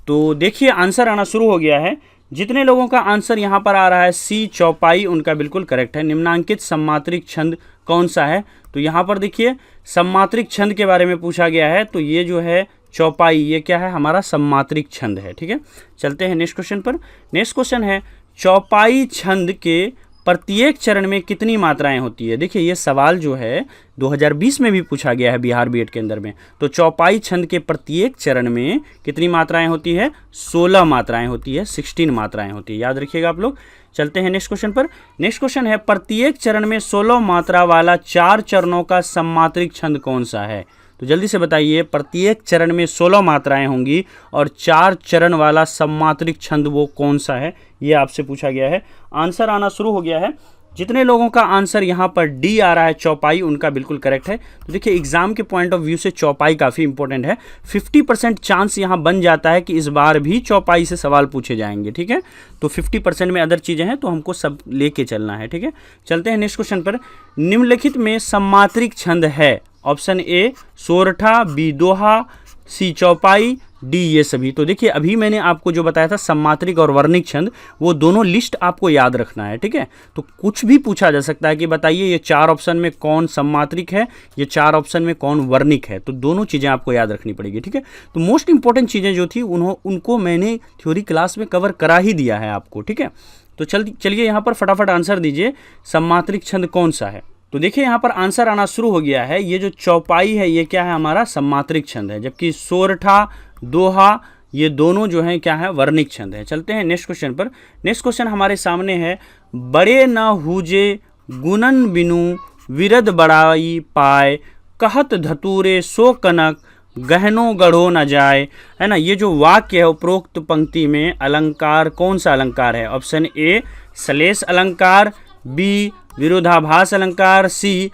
A: तो देखिए आंसर आना शुरू हो गया है। जितने लोगों का आंसर यहाँ पर आ रहा है सी चौपाई उनका बिल्कुल करेक्ट है। निम्नांकित सममात्रिक छंद कौन सा है, तो यहाँ पर देखिए सममात्रिक छंद के बारे में पूछा गया है। तो ये जो है चौपाई, ये क्या है, हमारा सममात्रिक छंद है। ठीक है, चलते हैं नेक्स्ट क्वेश्चन पर। नेक्स्ट क्वेश्चन है चौपाई छंद के प्रत्येक चरण में कितनी मात्राएं होती है। देखिए ये सवाल जो है 2020 में भी पूछा गया है बिहार बीएड के अंदर में। तो चौपाई छंद के प्रत्येक चरण में कितनी मात्राएं होती है, 16 मात्राएं होती है, 16 मात्राएं होती है, याद रखिएगा आप लोग। चलते हैं नेक्स्ट क्वेश्चन पर। नेक्स्ट क्वेश्चन है प्रत्येक चरण में 16 मात्रा वाला 4 चरणों का सममात्रिक छंद कौन सा है। तो जल्दी से बताइए प्रत्येक चरण में 16 मात्राएं होंगी और 4 चरण वाला सममात्रिक छंद वो कौन सा है, ये आपसे पूछा गया है। आंसर आना शुरू हो गया है। जितने लोगों का आंसर यहाँ पर डी आ रहा है चौपाई उनका बिल्कुल करेक्ट है। तो देखिए एग्जाम के पॉइंट ऑफ व्यू से चौपाई काफ़ी इंपॉर्टेंट है। 50% चांस यहाँ बन जाता है कि इस बार भी चौपाई से सवाल पूछे जाएंगे। ठीक है, तो 50% में अदर चीज़ें हैं तो हमको सब लेके चलना है। ठीक है, चलते हैं नेक्स्ट क्वेश्चन पर। निम्नलिखित में सममात्रिक छंद है। ऑप्शन ए सोरठा, बी दोहा, सी चौपाई, डी ये सभी। तो देखिए अभी मैंने आपको जो बताया था सममात्रिक और वर्णिक छंद, वो दोनों लिस्ट आपको याद रखना है। ठीक है, तो कुछ भी पूछा जा सकता है कि बताइए ये 4 ऑप्शन में कौन सममात्रिक है, ये 4 ऑप्शन में कौन वर्णिक है। तो दोनों चीज़ें आपको याद रखनी पड़ेगी। ठीक है, तो मोस्ट इंपॉर्टेंट चीज़ें जो थी उनको मैंने थ्योरी क्लास में कवर करा ही दिया है आपको। ठीक है, तो चलिए यहाँ पर फटाफट आंसर दीजिए सममात्रिक छंद कौन सा है। तो देखिए यहाँ पर आंसर आना शुरू हो गया है। ये जो चौपाई है ये क्या है, हमारा सममात्रिक छंद है, जबकि सोरठा दोहा ये दोनों जो हैं क्या है, वर्णिक छंद है। चलते हैं नेक्स्ट क्वेश्चन पर। नेक्स्ट क्वेश्चन हमारे सामने है बड़े न हुजे गुणन बिनु विरद बड़ाई पाए, कहत धतूरे सो कनक गहनो गढ़ो न जाए, है ना। ये जो वाक्य है उपरोक्त पंक्ति में अलंकार कौन सा अलंकार है। ऑप्शन ए श्लेष अलंकार, बी विरोधाभास अलंकार, सी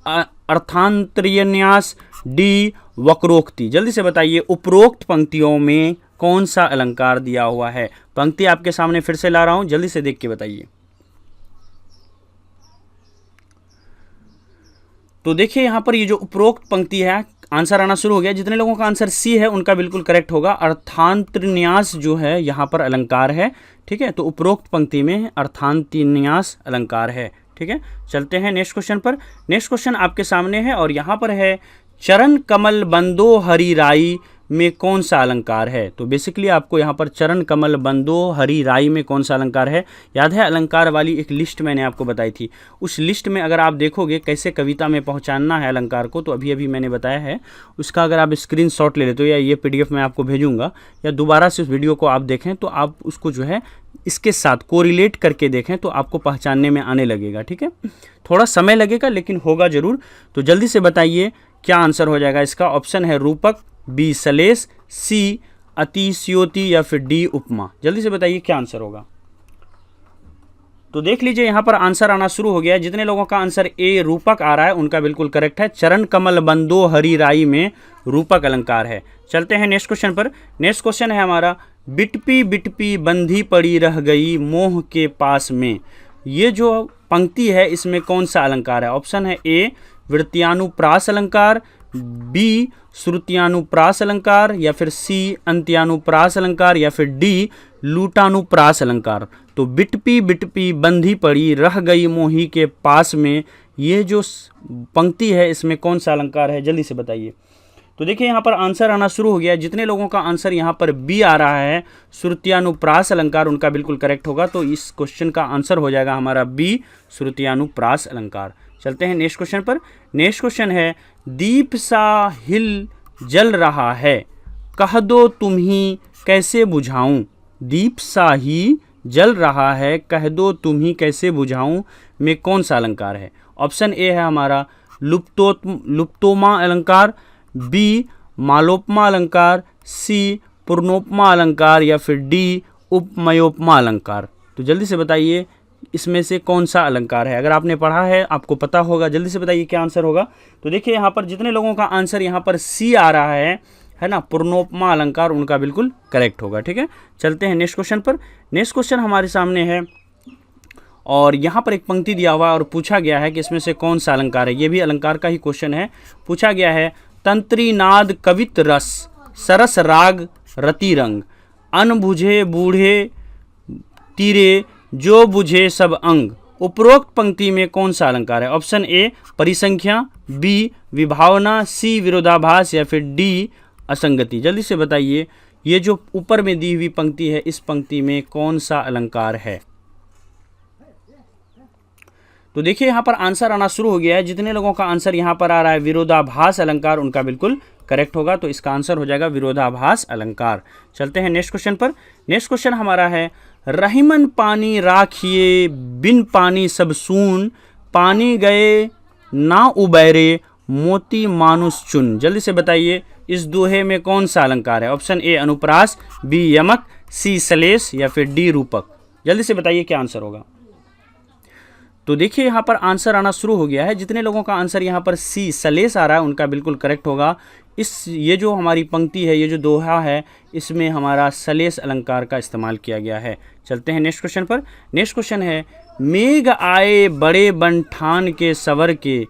A: अर्थांतरन्यास, डी वक्रोक्ति। जल्दी से बताइए उपरोक्त पंक्तियों में कौन सा अलंकार दिया हुआ है। पंक्ति आपके सामने फिर से ला रहा हूं, जल्दी से देख के बताइए। तो देखिए यहां पर ये जो उपरोक्त पंक्ति है आंसर आना शुरू हो गया। जितने लोगों का आंसर सी है उनका बिल्कुल करेक्ट होगा। अर्थांतरन्यास जो है यहाँ पर अलंकार है। ठीक है, तो उपरोक्त पंक्ति में अर्थांतरन्यास अलंकार है। ठीक है, चलते हैं नेक्स्ट क्वेश्चन पर। नेक्स्ट क्वेश्चन आपके सामने है और यहाँ पर है चरण कमल बंदो हरि राई में कौन सा अलंकार है। तो बेसिकली आपको यहाँ पर चरण कमल बंदो हरि राई में कौन सा अलंकार है, याद है अलंकार वाली एक लिस्ट मैंने आपको बताई थी। उस लिस्ट में अगर आप देखोगे कैसे कविता में पहुँचाना है अलंकार को, तो अभी अभी मैंने बताया है। उसका अगर आप स्क्रीनशॉट ले लेते हो या ये PDF मैं आपको भेजूंगा या दोबारा से उस वीडियो को आप देखें तो आप उसको जो है इसके साथ कोरिलेट करके देखें तो आपको पहचानने में आने लगेगा। ठीक है, थोड़ा समय लगेगा लेकिन होगा ज़रूर। तो जल्दी से बताइए क्या आंसर हो जाएगा इसका। ऑप्शन है रूपक, बी श्लेष, सी अतिशयोक्ति या फिर डी उपमा। जल्दी से बताइए क्या आंसर होगा। तो देख लीजिए यहाँ पर आंसर आना शुरू हो गया है। जितने लोगों का आंसर ए रूपक आ रहा है उनका बिल्कुल करेक्ट है। चरण कमल बंदो हरि राई में रूपक अलंकार है। चलते हैं नेक्स्ट क्वेश्चन पर। नेक्स्ट क्वेश्चन है हमारा, बिटपी बिटपी बंधी पड़ी रह गई मोह के पास में। ये जो पंक्ति है इसमें कौन सा अलंकार है? ऑप्शन है ए वृत्त्यानुप्रास अलंकार, बी श्रुत्यानुप्रास अलंकार, या फिर सी अंत्यानुप्रास अलंकार, या फिर डी लूटानुप्रास अलंकार। तो बिटपी बिटपी बंधी पड़ी रह गई मोही के पास में, ये जो पंक्ति है इसमें कौन सा अलंकार है? जल्दी से बताइए। तो देखिए यहाँ पर आंसर आना शुरू हो गया है। जितने लोगों का आंसर यहाँ पर बी आ रहा है श्रुत्यानुप्रास अलंकार, उनका बिल्कुल करेक्ट होगा। तो इस क्वेश्चन का आंसर हो जाएगा हमारा बी श्रुत्यानुप्रास अलंकार। चलते हैं नेक्स्ट क्वेश्चन पर। नेक्स्ट क्वेश्चन है, दीप सा हिल जल रहा है कह दो तुम ही कैसे बुझाऊं। दीप सा ही जल रहा है कह दो तुम ही कैसे बुझाऊं में कौन सा अलंकार है? ऑप्शन ए है हमारा लुप्तोमा अलंकार, बी मालोपमा अलंकार, सी पूर्णोपमा अलंकार, या फिर डी उपमयोपमा अलंकार। तो जल्दी से बताइए इसमें से कौन सा अलंकार है? अगर आपने पढ़ा है आपको पता होगा, जल्दी से बताइए क्या आंसर होगा। तो देखिए यहाँ पर जितने लोगों का आंसर यहाँ पर सी आ रहा है ना, पूर्णोपमा अलंकार, उनका बिल्कुल करेक्ट होगा। ठीक है, चलते हैं नेक्स्ट क्वेश्चन पर। नेक्स्ट क्वेश्चन हमारे सामने है और यहाँ पर एक पंक्ति दिया हुआ और पूछा गया है कि इसमें से कौन सा अलंकार है। ये भी अलंकार का ही क्वेश्चन है। पूछा गया है, तंत्री नाद कवित रस सरस राग रति रंग, अन बुझे बूढ़े तीरे जो बुझे सब अंग। उपरोक्त पंक्ति में कौन सा अलंकार है? ऑप्शन ए परिसंख्या, बी विभावना, सी विरोधाभास, या फिर डी असंगति। जल्दी से बताइए ये जो ऊपर में दी हुई पंक्ति है इस पंक्ति में कौन सा अलंकार है? तो देखिए यहाँ पर आंसर आना शुरू हो गया है। जितने लोगों का आंसर यहाँ पर आ रहा है विरोधाभास अलंकार, उनका बिल्कुल करेक्ट होगा। तो इसका आंसर हो जाएगा विरोधाभास अलंकार। चलते हैं नेक्स्ट क्वेश्चन पर। नेक्स्ट क्वेश्चन हमारा है, रहीमन पानी राखिए बिन पानी सब सून, पानी गए ना उबैरे मोती मानुष चुन। जल्दी से बताइए इस दोहे में कौन सा अलंकार है? ऑप्शन ए अनुप्रास, बी यमक, सी सलेश, या फिर डी रूपक। जल्दी से बताइए क्या आंसर होगा। तो देखिए यहाँ पर आंसर आना शुरू हो गया है। जितने लोगों का आंसर यहाँ पर सी सलेश आ रहा है उनका बिल्कुल करेक्ट होगा। ये जो हमारी पंक्ति है, ये जो दोहा है, इसमें हमारा सलेश अलंकार का इस्तेमाल किया गया है। चलते हैं नेक्स्ट क्वेश्चन पर। नेक्स्ट क्वेश्चन है, मेघ आए बड़े बनठान के सवर के,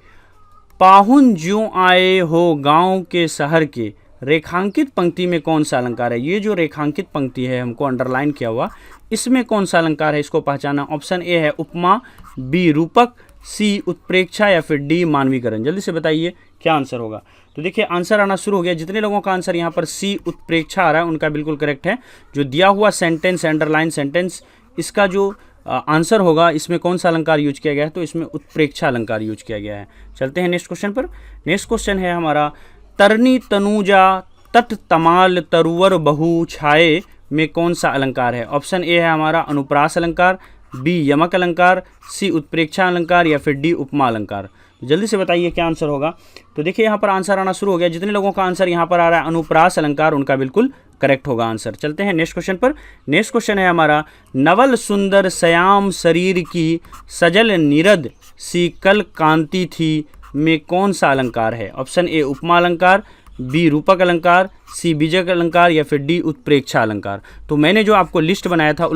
A: पाहुन ज्यों आए हो गांव के शहर के। रेखांकित पंक्ति में कौन सा अलंकार है? ये जो रेखांकित पंक्ति है हमको अंडरलाइन किया हुआ, इसमें कौन सा अलंकार है इसको पहचाना। ऑप्शन ए है उपमा, बी रूपक, सी उत्प्रेक्षा, या फिर डी मानवीकरण। जल्दी से बताइए क्या आंसर होगा। तो देखिए आंसर आना शुरू हो गया। जितने लोगों का आंसर यहाँ पर सी उत्प्रेक्षा आ रहा है उनका बिल्कुल करेक्ट है। जो दिया हुआ सेंटेंस अंडरलाइन सेंटेंस, इसका जो आंसर होगा इसमें कौन सा अलंकार यूज किया गया है? तो इसमें उत्प्रेक्षा अलंकार यूज किया गया है। चलते हैं नेक्स्ट क्वेश्चन पर। नेक्स्ट क्वेश्चन है हमारा, तरनी तनुजा तट तमाल तरुवर बहु छाए में कौन सा अलंकार है? ऑप्शन ए है हमारा अनुप्रास अलंकार, बी यमक अलंकार, सी उत्प्रेक्षा अलंकार, या फिर डी उपमा अलंकार। जल्दी से बताइए क्या आंसर होगा। तो देखिए यहाँ पर आंसर आना शुरू हो गया। जितने लोगों का आंसर यहाँ पर आ रहा है अनुप्रास अलंकार, उनका बिल्कुल करेक्ट होगा आंसर। चलते हैं नेक्स्ट क्वेश्चन पर। नेक्स्ट क्वेश्चन है हमारा, नवल सुंदर श्याम शरीर की सजल निरद सी कल कांति थी में कौन सा अलंकार है? ऑप्शन ए उपमा अलंकार, बी रूपक अलंकार, सी बीजक अलंकार, या फिर डी उत्प्रेक्षा अलंकार। तो मैंने जो आपको लिस्ट बनाया था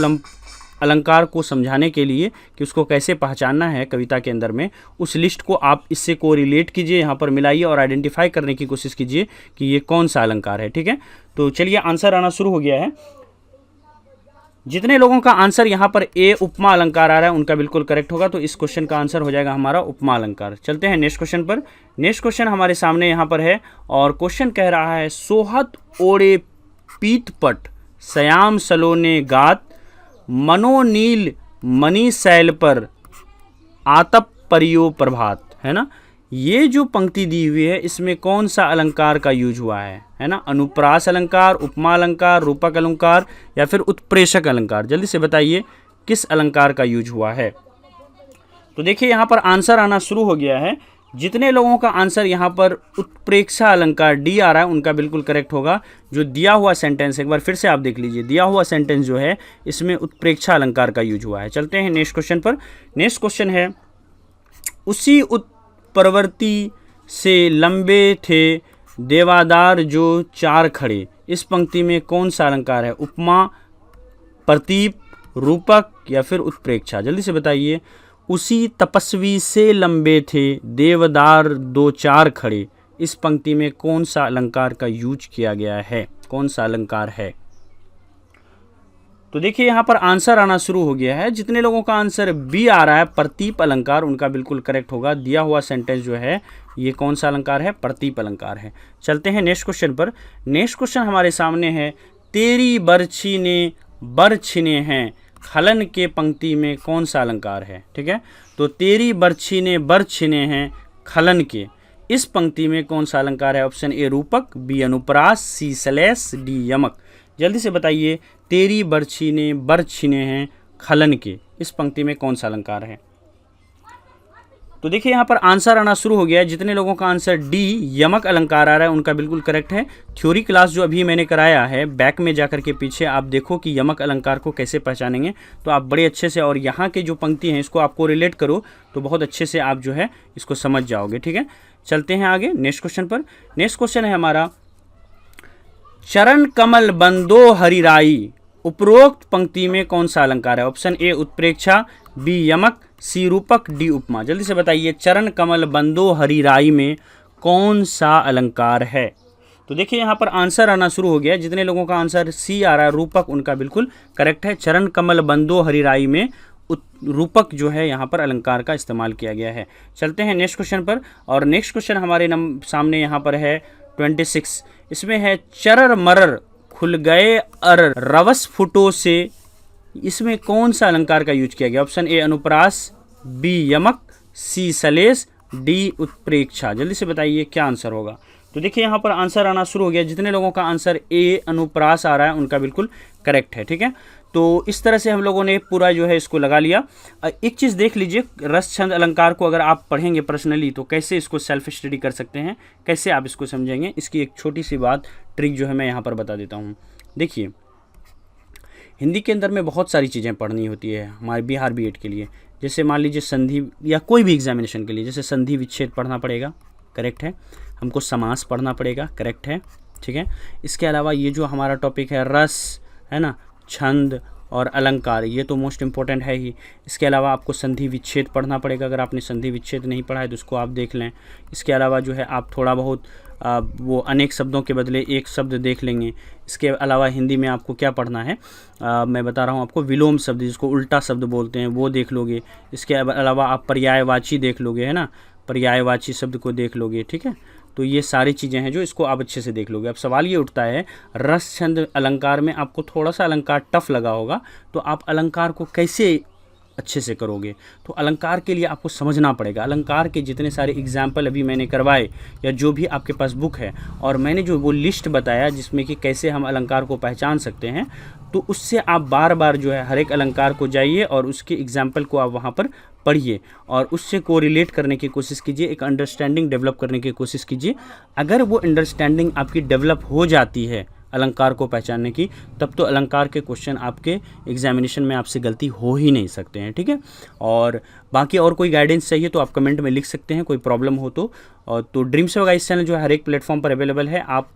A: अलंकार को समझाने के लिए कि उसको कैसे पहचानना है कविता के अंदर में, उस लिस्ट को आप इससे को रिलेट कीजिए, यहाँ पर मिलाइए और आइडेंटिफाई करने की कोशिश कीजिए कि ये कौन सा अलंकार है। ठीक है, तो चलिए आंसर आना शुरू हो गया है। जितने लोगों का आंसर यहाँ पर ए उपमा अलंकार आ रहा है उनका बिल्कुल करेक्ट होगा। तो इस क्वेश्चन का आंसर हो जाएगा हमारा उपमा अलंकार। चलते हैं नेक्स्ट क्वेश्चन पर। नेक्स्ट क्वेश्चन हमारे सामने यहाँ पर है और क्वेश्चन कह रहा है, सोहत ओढ़े पीतपट श्याम सलोने गात, मनोनील मणि शैल पर आतप परियो प्रभात। है ना, ये जो पंक्ति दी हुई है इसमें कौन सा अलंकार का यूज हुआ है ना? अनुप्रास अलंकार, उपमा अलंकार, रूपक अलंकार, या फिर उत्प्रेषक अलंकार। जल्दी से बताइए किस अलंकार का यूज हुआ है। तो देखिए यहाँ पर आंसर आना शुरू हो गया है। जितने लोगों का आंसर यहाँ पर उत्प्रेक्षा अलंकार डी आ रहा है उनका बिल्कुल करेक्ट होगा। जो दिया हुआ सेंटेंस, एक बार फिर से आप देख लीजिए, दिया हुआ सेंटेंस जो है इसमें उत्प्रेक्षा अलंकार का यूज हुआ है। चलते हैं नेक्स्ट क्वेश्चन पर। नेक्स्ट क्वेश्चन है, उसी उत्प्रवृत्ति से लंबे थे देवादार जो चार खड़े, इस पंक्ति में कौन सा अलंकार है? उपमा, प्रतीप, रूपक या फिर उत्प्रेक्षा? जल्दी से बताइए। उसी तपस्वी से लंबे थे देवदार दो चार खड़े, इस पंक्ति में कौन सा अलंकार का यूज किया गया है? कौन सा अलंकार है? तो देखिए यहाँ पर आंसर आना शुरू हो गया है। जितने लोगों का आंसर बी आ रहा है प्रतीप अलंकार, उनका बिल्कुल करेक्ट होगा। दिया हुआ सेंटेंस जो है ये कौन सा अलंकार है? प्रतीप अलंकार है। चलते हैं नेक्स्ट क्वेश्चन पर। नेक्स्ट क्वेश्चन हमारे सामने है, तेरी बरछी ने बर छिने हैं, खलन के पंक्ति में कौन सा अलंकार है? ठीक है, तो तेरी बरछी ने बर छिने हैं खलन के, इस पंक्ति में कौन सा अलंकार है? ऑप्शन ए रूपक, बी अनुप्रास, सी सलेस, डी यमक। जल्दी से बताइए, तेरी बरछी ने बर छिने हैं खलन के, इस पंक्ति में कौन सा अलंकार है? तो देखिए यहाँ पर आंसर आना शुरू हो गया है। जितने लोगों का आंसर डी यमक अलंकार आ रहा है उनका बिल्कुल करेक्ट है। थ्योरी क्लास जो अभी मैंने कराया है, बैक में जाकर के पीछे आप देखो कि यमक अलंकार को कैसे पहचानेंगे, तो आप बड़े अच्छे से, और यहाँ के जो पंक्ति हैं इसको आपको रिलेट करो तो बहुत अच्छे से आप जो है इसको समझ जाओगे। ठीक है, चलते हैं आगे नेक्स्ट क्वेश्चन पर। नेक्स्ट क्वेश्चन है हमारा, चरण कमल बंदो हरिराई, उपरोक्त पंक्ति में कौन सा अलंकार है? ऑप्शन ए उत्प्रेक्षा, बी यमक, सी रूपक, डी उपमा। जल्दी से बताइए, चरण कमल बंदो हरिराई में कौन सा अलंकार है? तो देखिए यहाँ पर आंसर आना शुरू हो गया। जितने लोगों का आंसर सी आ रहा है रूपक, उनका बिल्कुल करेक्ट है। चरण कमल बंदो हरिराई में रूपक जो है यहाँ पर अलंकार का इस्तेमाल किया गया है। चलते हैं नेक्स्ट क्वेश्चन पर, और नेक्स्ट क्वेश्चन हमारे सामने यहाँ पर है 26। इसमें है, चरर मरर खुल गए अर रवस फुटो से, इसमें कौन सा अलंकार का यूज किया गया? ऑप्शन ए अनुप्रास, बी यमक, सी सलेस, डी उत्प्रेक्षा। जल्दी से बताइए क्या आंसर होगा? तो देखिए यहाँ पर आंसर आना शुरू हो गया। जितने लोगों का आंसर ए अनुप्रास आ रहा है उनका बिल्कुल करेक्ट है। ठीक है, तो इस तरह से हम लोगों ने पूरा जो है इसको लगा लिया। एक चीज़ देख लीजिए, रस छंद अलंकार को अगर आप पढ़ेंगे पर्सनली तो कैसे इसको सेल्फ स्टडी कर सकते हैं, कैसे आप इसको समझेंगे, इसकी एक छोटी सी बात ट्रिक जो है मैं यहाँ पर बता देता हूँ। देखिए, हिंदी के अंदर में बहुत सारी चीज़ें पढ़नी होती है हमारे बिहार बीएड के लिए। जैसे मान लीजिए संधि, या कोई भी एग्जामिनेशन के लिए, जैसे संधि विच्छेद पढ़ना पड़ेगा, करेक्ट है। हमको समास पढ़ना पड़ेगा, करेक्ट है। ठीक है, इसके अलावा ये जो हमारा टॉपिक है रस, है ना, छंद और अलंकार, ये तो मोस्ट इम्पोर्टेंट है ही। इसके अलावा आपको संधि विच्छेद पढ़ना पड़ेगा, अगर आपने संधि विच्छेद नहीं पढ़ा है तो उसको आप देख लें। इसके अलावा जो है आप थोड़ा बहुत वो अनेक शब्दों के बदले एक शब्द देख लेंगे। इसके अलावा हिंदी में आपको क्या पढ़ना है, मैं बता रहा हूँ आपको, विलोम शब्द जिसको उल्टा शब्द बोलते हैं वो देख लोगे। इसके अलावा आप पर्यायवाची देख लोगे, है ना, पर्यायवाची शब्द को देख लोगे। ठीक है, तो ये सारी चीज़ें हैं जो इसको आप अच्छे से देख लोगे। अब सवाल ये उठता है, रस छंद अलंकार में आपको थोड़ा सा अलंकार टफ लगा होगा, तो आप अलंकार को कैसे अच्छे से करोगे? तो अलंकार के लिए आपको समझना पड़ेगा। अलंकार के जितने सारे एग्जाम्पल अभी मैंने करवाए, या जो भी आपके पास बुक है, और मैंने जो वो लिस्ट बताया जिसमें कि कैसे हम अलंकार को पहचान सकते हैं, तो उससे आप बार बार जो है हर एक अलंकार को जाइए और उसके एग्जाम्पल को आप वहाँ पर पढ़िए और उससे को रिलेट करने की कोशिश कीजिए, एक अंडरस्टैंडिंग डेवलप करने की कोशिश कीजिए। अगर वो अंडरस्टैंडिंग आपकी डेवलप हो जाती है अलंकार को पहचानने की, तब तो अलंकार के क्वेश्चन आपके एग्जामिनेशन में आपसे गलती हो ही नहीं सकते हैं। ठीक है, और बाकी और कोई गाइडेंस चाहिए तो आप कमेंट में लिख सकते हैं, कोई प्रॉब्लम हो तो। तो ड्रीम सेवा गाइस चैनल जो है हर एक प्लेटफॉर्म पर अवेलेबल है। आप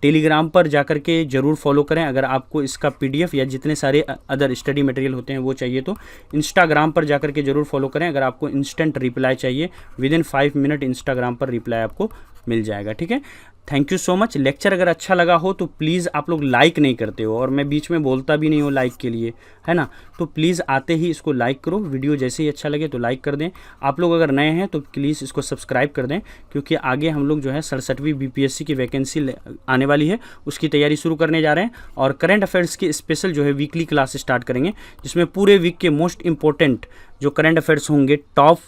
A: टेलीग्राम पर जाकर के ज़रूर फॉलो करें। अगर आपको इसका पीडीएफ या जितने सारे अदर स्टडी मटेरियल होते हैं वो चाहिए तो इंस्टाग्राम पर जाकर के ज़रूर फॉलो करें। अगर आपको इंस्टेंट रिप्लाई चाहिए, विदिन 5 मिनट इंस्टाग्राम पर रिप्लाई आपको मिल जाएगा। ठीक है, thank you so much. Lecture अगर अच्छा लगा हो तो प्लीज़, आप लोग लाइक नहीं करते हो और मैं बीच में बोलता भी नहीं हूँ लाइक के लिए, है ना, तो प्लीज़ आते ही इसको लाइक करो। वीडियो जैसे ही अच्छा लगे तो लाइक कर दें। आप लोग अगर नए हैं तो प्लीज़ इसको सब्सक्राइब कर दें, क्योंकि आगे हम लोग जो है 67वीं बीपीएससी की वैकेंसी आने वाली है, उसकी तैयारी शुरू करने जा रहे हैं। और करंट अफेयर्स की स्पेशल जो है वीकली क्लास स्टार्ट करेंगे, जिसमें पूरे वीक के मोस्ट इंपॉर्टेंट जो करंट अफेयर्स होंगे, टॉप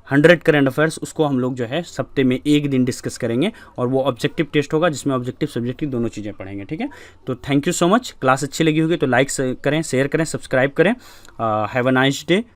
A: 100 करंट अफेयर्स, उसको हम लोग जो है हफ्ते में एक दिन डिस्कस करेंगे। और वो ऑब्जेक्टिव टेस्ट होगा जिसमें ऑब्जेक्टिव सब्जेक्टिव दोनों चीज़ें पढ़ेंगे। ठीक है, तो thank you so much. Class अच्छी लगी होगी तो लाइक करें, शेयर करें, सब्सक्राइब करें। Have a nice day.